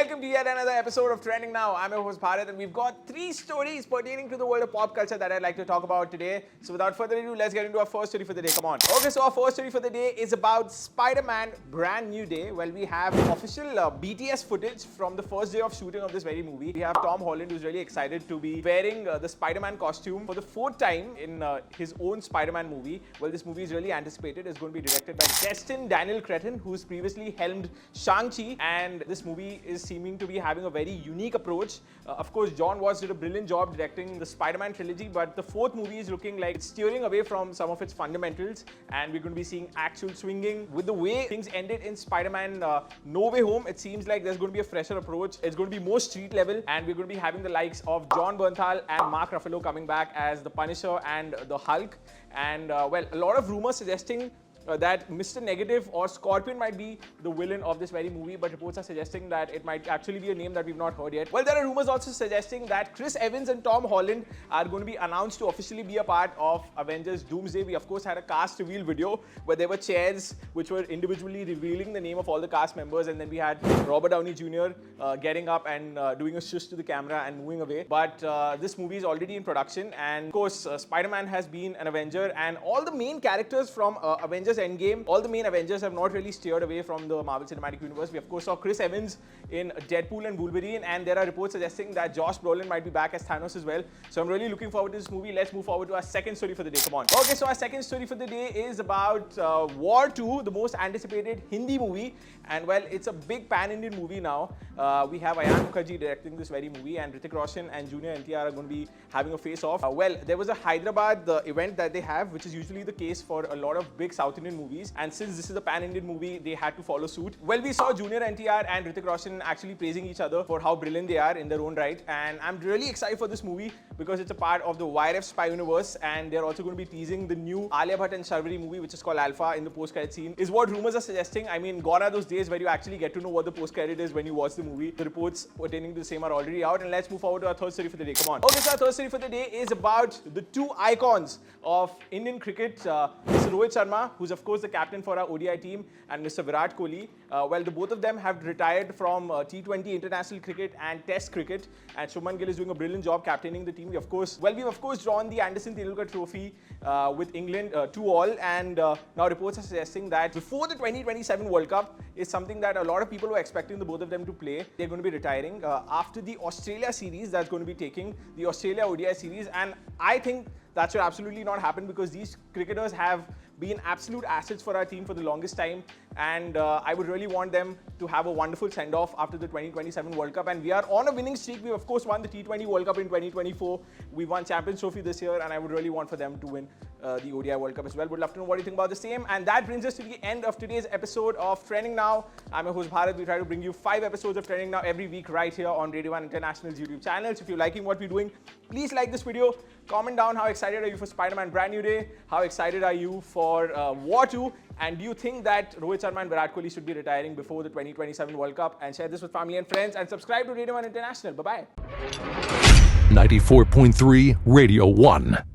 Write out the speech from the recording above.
Welcome to yet another episode of Trending Now. I'm your host Bhaarat and we've got 3 stories pertaining to the world of pop culture that I'd like to talk about today. So without further ado, let's get into our first story for the day. Come on. Okay, so our first story for the day is about Spider-Man Brand New Day. Well, we have official BTS footage from the first day of shooting of this very movie. We have Tom Holland, who's really excited to be wearing the Spider-Man costume for the 4th time in his own Spider-Man movie. Well, this movie is really anticipated. It's going to be directed by Destin Daniel Cretton, who's previously helmed Shang-Chi, and this movie is seeming to be having a very unique approach. Of course, John Watts did a brilliant job directing the Spider-Man trilogy, but the 4th movie is looking like it's steering away from some of its fundamentals, and we're going to be seeing actual swinging. With the way things ended in Spider-Man No Way Home, it seems like there's going to be a fresher approach. It's going to be more street level, and we're going to be having the likes of John Bernthal and Mark Ruffalo coming back as the Punisher and the Hulk. And well, a lot of rumors suggesting that Mr. Negative or Scorpion might be the villain of this very movie, but reports are suggesting that it might actually be a name that we've not heard yet. Well, there are rumors also suggesting that Chris Evans and Tom Holland are going to be announced to officially be a part of Avengers Doomsday. We of course had a cast reveal video where there were chairs which were individually revealing the name of all the cast members, and then we had Robert Downey Jr. Getting up and doing a shush to the camera and moving away. But this movie is already in production, and of course Spider-Man has been an Avenger, and all the main characters from Avengers Endgame, all the main Avengers have not really steered away from the Marvel Cinematic Universe. We of course saw Chris Evans in Deadpool and Wolverine, and there are reports suggesting that Josh Brolin might be back as Thanos as well. So I'm really looking forward to this movie. Let's move forward to our second story for the day. Come on. Okay, so our second story for the day is about War 2, the most anticipated Hindi movie. And well, it's a big pan-Indian movie now. We have Ayan Mukherjee directing this very movie, and Hrithik Roshan and Jr. NTR are going to be having a face-off. Well, there was a Hyderabad event that they have, which is usually the case for a lot of big South Indian movies. And since this is a pan-Indian movie, they had to follow suit. Well, we saw Junior NTR and Hrithik Roshan actually praising each other for how brilliant they are in their own right. And I'm really excited for this movie because it's a part of the YRF Spy Universe, and they're also going to be teasing the new Alia Bhatt and Sharvari movie, which is called Alpha, in the post-credit scene, is what rumors are suggesting. I mean, gone are those days where you actually get to know what the post-credit is when you watch the movie. The reports pertaining to the same are already out, and let's move forward to our third story for the day. Come on. Okay, so our third story for the day is about the 2 icons of Indian cricket, Mr. Rohit Sharma, who's of course the captain for our ODI team, and Mr. Virat Kohli. Well, the both of them have retired from T20 international cricket and Test cricket, and Shubman Gill is doing a brilliant job captaining the team. We've of course drawn the Anderson Tendulkar Trophy with England 2-all, and now reports are suggesting that before the 2027 World Cup is something that a lot of people were expecting the both of them to play. They're going to be retiring after the Australia series that's going to be taking the Australia ODI series, and I think that should absolutely not happen because these cricketers have been absolute assets for our team for the longest time, and I would really want them to have a wonderful send-off after the 2027 World Cup. And we are on a winning streak. We of course won the T20 World Cup in 2024. We won Champions Trophy this year, and I would really want for them to win the ODI World Cup as well. Would love to know what you think about the same. And that brings us to the end of today's episode of Trending Now. I'm your host Bhaarat. We try to bring you 5 episodes of Trending Now every week right here on Radio 1 International's YouTube channel. So if you're liking what we're doing, please like this video. Comment down how excited are you for Spider-Man Brand New Day? How excited are you for War 2? And do you think that Rohit Sharma and Virat Kohli should be retiring before the 2027 World Cup? And share this with family and friends, and subscribe to Radio 1 International. Bye-bye. 94.3 Radio 1.